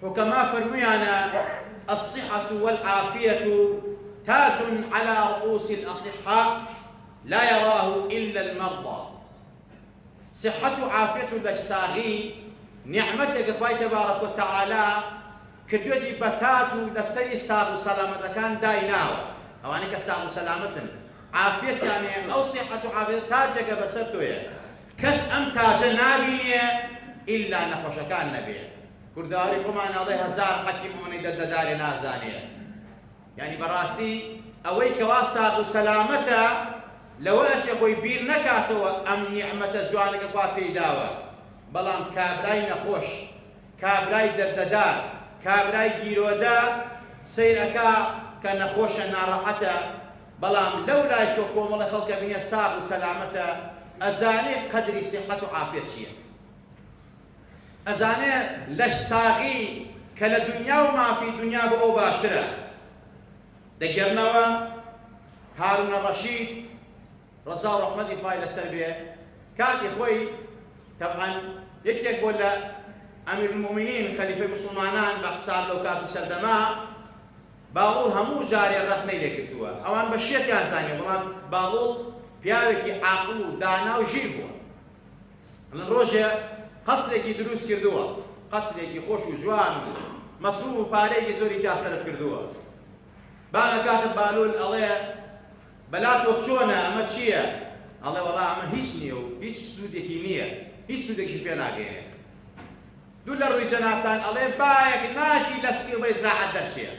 حكما فرميانا الصحة والعافية تاج على رؤوس الأصحاء لا يراه إلا المرضى. صحة وعافية للساغي نعمتك خوای تبارك وتعالى کردوی بەتاج و لەسەری ساغ و سەلامەتەکان دایناوە. ئەوانەی کە ساغ و سەلامەتن عافیەتیانەیە ئەو صحة و عافیەت تاجێکە بەسەر تۆیە. کەس ئەم تاجە نابینێ ئیلا نەخۆشەکان نەبێ. کوردەواری خۆمان ئەڵێ هەزار حەکیم ئەوەی دەردەدارێ نازانێ. یعنی بەڕاستی ئەوەی کەوا ساغ و سەلامەتە لەوە ئەچێ خۆی بیر نەکاتەوە ئەم نیعمەتە جوانەکە خوا پێی داوە. بەڵام کابرای نەخۆش، کابرای دەردەدار، کابرای گیرۆدا سەیرەکە کە نەخۆشە ناڕەحەتە، بەڵام لەو لای چۆ کۆمەڵی خەڵکە بینێ ساغ و سەلامەتە ئەزانێ قەدری سیحەت و عافیەت چییە. ئەزانێ لەش ساغی کە لە دنیا و مافی دنیا بۆ ئەو باشترە. دەگەڕنەوە هارونە ڕەشید ڕەزا و ڕەحمەتی خوای لەسەر بێ کاتی خۆی طبعا یەکێک بۆ لە ئەمیر المومینین خەلیفەی موسڵمانان بە حساب لەو کات و سەردەما باڵوڵ هەموو جارێ ڕەخنەی لێ کردووە. ئەوان بە شێتیان زانیوە، بەڵام باڵوڵ پیاوێکی عاقڵ و دانا و ژیر بووە. لەن ڕۆژێ قەسرێکی دروست کردووە، قەسرێکی خۆش و جوان و مەسروف و پارەیەکی زۆری تا سەرف کردووە. بانە کاتە باڵوڵ ئەڵێ بەلا تۆ چۆنە ئەمە چییە؟ ئەڵێ وەڵا ئەمە هیچ نییە و هیچ سوودێکی نییە، هیچ سوودێکی پێ ناگەێنێ. دوو لە ڕووی جەنابتان ئەڵێ بایەک ناژی لە سکی بە ئیزراعەت دەرچێ.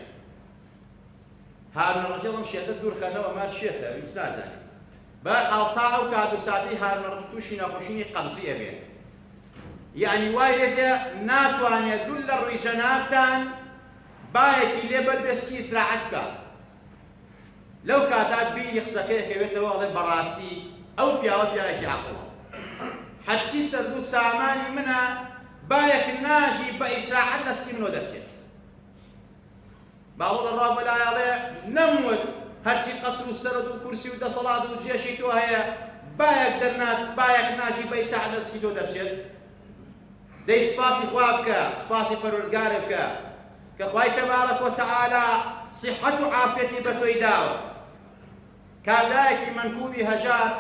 هارونە ڕەشید ئەم شێتە دوورخەنەوە مار شێتە هیچ نازانێت. بەرحاڵ تا ئەو کات و ساتەی هارونە ڕەشید تووشی نەخۆشینی قەبزی ئەبێ. یعنی وای لێتێ ناتوانێت دوو لە ڕووی جەنابتان بایەکی لێ بەر سکی ئیزراعەت بکات. لەو کاتا بیری قسەکەی دەکەوێتەوە ئەڵێ بەڕاستی ئەو پیاوە پیاوێکی عاقڵە. هەرچی سەربوو سامانی منە بایەک ناژی بە ئیسراحەت لە سکی منەوە دەرچێت. باوەڵە ڕابەلای ئەڵێ نەموت هەرچی قەسر و سەرەد و کورسی و دەسەڵات و جێشی تۆ هەیە بایەک ناژی بە ئیسراحەت لە سکی تۆ دەرچێت. دەی سوپاسی خوا بکە، سوپاسی پەروەردگارت بکە کە خوای تەبارەک وتەعالا صحەت و عافیەتی بە تۆی داوە. کابرایەکی منکوبی هەژار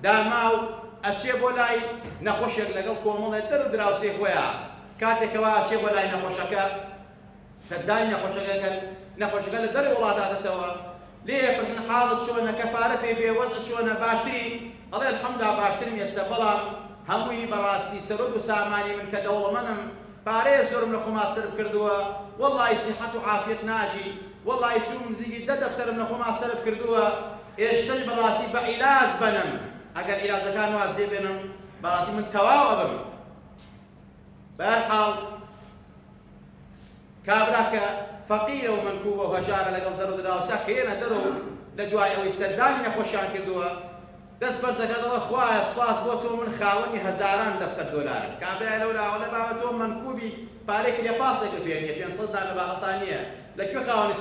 داما و ئەچێ بۆ لای نەخۆشێک لەگەڵ کۆمەڵێ دەر و دراوسێ خۆیان کاتێکەوە ئەچێ بۆ لای نەخۆشەکە سەردانی نەخۆشەکە لە دەرەوەی وڵاتاتەوە لێ پرسن حاڵت چۆنە کەفارە پێ بێ وەزعت چۆنە باشتری ئەڵێ الحەمدا باشترم ئێستا بەڵام هەمووی بەڕاستی سەرۆک و سامانی من کە دەوڵەمەندم پارەیە زۆرم لە خۆما سەرف کردووە وەڵڵی سیحەت و عافیەت ناژی وەڵڵی چووم نزیکی 10 دەفتەرم لە خۆما سەرف کردووە ئێشتر بەڕاستی بە عیلاج بنم ئەگەر عیلاجەکان واز لێ بێنم بەڕاستی من تەواو ئەبم. بەهەرحاڵ کابرا کە فەقیرە و منکوبە و هەژارە لەگەڵ دەر و دراوسە کێنە دەرەوە لە دوای ئەوەی سەردانی نەخۆشیان کردووە دەست بەرزەکە دەڵێ خوایە سوپاس بۆ تۆ من خاوەنی هەزاران دەفتەر دۆلارم. کابرای لەولاوە لە باوە تۆ منکوبی پارێکی لێ پاسێکت بێنیە 500 دان لە باغەتان نییە لەکوێ خاوەنی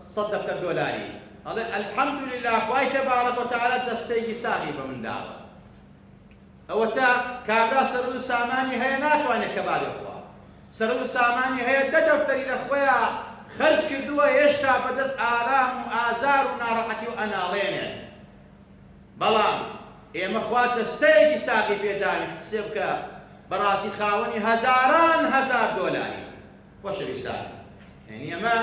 100 دەفتەر دۆلاری؟ ئەڵێ الحەمدولله خوای تەبارەک وتەعالا دەستەیەکی ساغی بە من داوە. ئەوە تا کابرا سەرۆک و سامانی هەیە ناتوانێت کەبابێ بخوا. سەرۆک و سامانی هەیە 10 دەفتەری لە خۆیان خەرج کردووە هێشتا بەدەست ئارام و ئازار و ناڕەحەتی و ئەناڵێنێ. بەڵام ئێمە خوا دەستەیەکی ساغی پێداوین حسێ بکە بەڕاستی خاوەنی هەزاران هەزار دۆلاری. خۆشەویستان یعنی ئەمە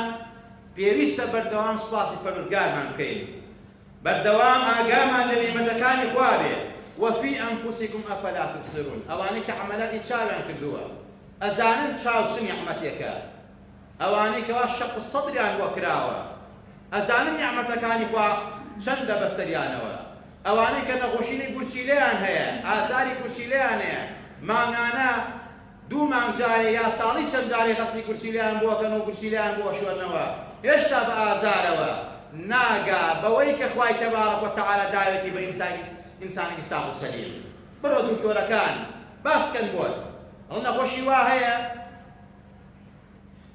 پێویستە بەردەوام سوپاسی پەروەردگارمان بکەین بەردەوام ئاگامان لە نێعمەتەکانی خوا بێ وەفی ئەنفوسیکم ئەفەلا تبصرون. ئەوانەی کە عەمەلاتی چاویان کردووە ئەزانن چاو چ نیعمەتێکە ئەوانەی کەوا شەق سەدریان بۆ کراوە ئەزانن نیعمەتەکانی خوا چەندە بەسەریانەوە ئەوانەی کە نەخۆشینی گورچیلەیان هەیە ئازاری گورچیلەیان هەیە مانگانە 2 مانگ جارێ یا ساڵی چەند جارێ غەسلی گورچیلەیان بۆکەن و گورچیلەیان بۆ شۆرنەوە هێشتا بە ئازارەوە ناگا بەوەی کە خوای تەبارەک وتەعالا داوێتی بە ئینسانێکی ساغ و سەلیم. بڕۆ دکتۆرەکان باسکەن بۆت ئەڵ نەخۆشی وا هەیە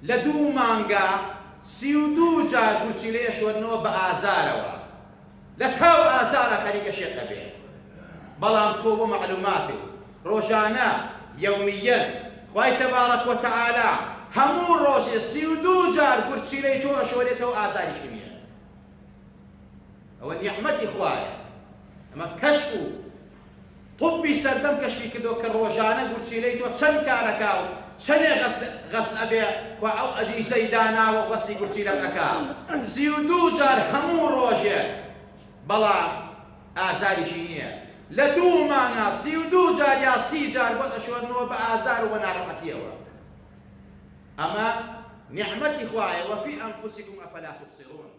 لە 2 مانگا 32 جار گورچیلەیە شۆرنەوە بە ئازارەوە لە تاو ئازارە خەریکە شێقە بێ. بەڵام تۆ بۆ مەعلوماتی ڕۆژانە یومیەن خوای تەبارەک وتەعالا هەموو ڕۆژێ ڕۆژە 32 جار گورچیلەی تۆ ئەشۆرێتەوە ئازاریشی نییە. ئەوە نیعمەتی خوایە. ئەمە کەشف و طبی سەردەم کەشفی کردو کە ڕۆژانە گورچیلەی تۆ چەند کارەکا و چەندێ غەسل ئەبێ خوا ئەو ئەجیزەی داناوە غەسلی گورچیلە ئەکا 32 جار هەموو ڕۆژێ، بەڵام ئازاریشی نییە. لە 2 مانگە 32 جار یا 30 جار بۆ ئەشۆرنەوە بە ئازار و بە ناڕەحەتیەوە. ئەمە نیعمەتی خوایە. وەفی ئەنفوسیکم ئەفەلا تبصرون.